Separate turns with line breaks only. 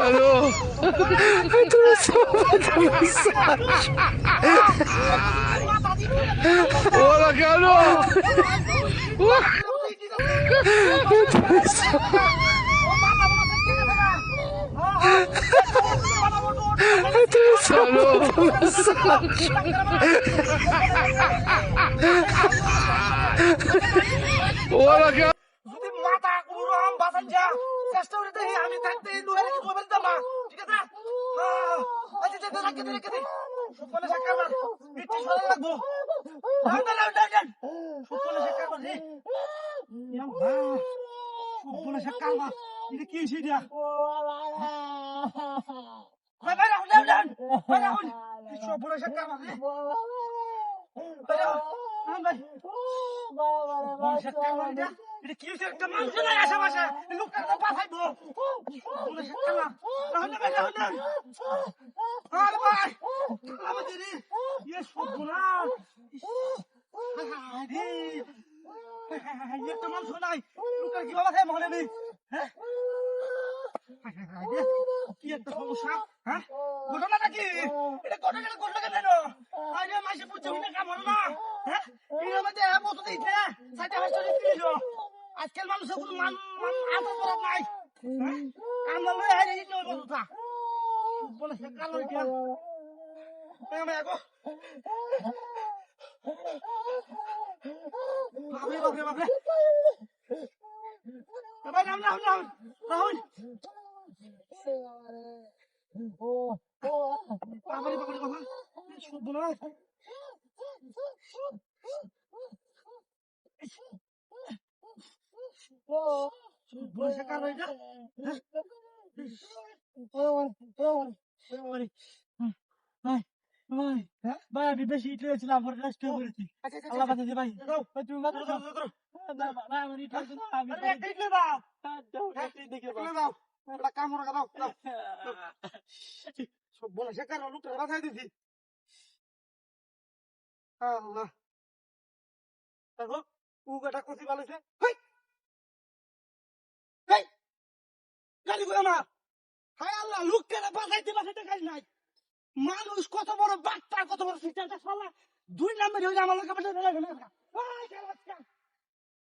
Aló, hola, Carlos. Hola, Carlos.
যদি মাথা কোনো রকম বাঁচান যা চেষ্টা করে দেখি আমি থাকতে লোহের কিছু বলতে দিতাম না, ঠিক আছে? আচ্ছা রেখে দে সুপনে সাক্ষাৎ একটু সরে রাখবো। সুপনে সাক্ষাৎ রে সুপনে সাক্ষাৎ এটা কি সেটা ভাই ভাই রাহুল ভাই রাহুল সুপনে সাক্ষাৎ রে ভাই রাহুল ভাই এটা কি হচ্ছে? একটা মানুষ নাই আশেপাশে, লোকটা তো পাঠাইবো। রাহুল ভাই ভাই আমাদের ইয়ে সর্বনাশ একটা মানুষ নাই, লোকটা কিভাবে খাই মনে নেই। হ্যাঁ কি একটা সমস্যা, হ্যাঁ ঘটনা নাকি এটা ঘটনা কেন আরে মাসে পুজো হইলে কাম হলো না। হ্যাঁ এর মধ্যে মতো দিতে সাইডে হাসতে দিল আজকাল মানুষের কোনো মান আদর করা নাই। হ্যাঁ আমরা লই হাইরে দিতে হবে কথা বলে সে কালো দিয়া আমি আগো বাপরে বাপরে ভাই রাহুল বাবারে বাবা শুদ্ধ না বসে কার এটা ভাই আমি বেশি ইট হয়েছিলাম আমার রেস্ট করেছি। আল্লাহ বাঁচাতে ভাই তুমি মাত্র ভাই আমার ইট হয়েছে না আমি দেখলে দাও দেখে দাও একটা কামড় দাও সব বলে সে কারণ লোকটা বাঁচাই দিছি। আল্লাহ দেখো উগাটা কচি বানাইছে গাড়ি করে আমার হায় আল্লাহ লোকটা বাঁচাইতে গাড়ি নাই মানুষ কত বড় বাট্টা কত বড় সিস্টেমটা সালা 2 নম্বরে হইলে আমার লোকে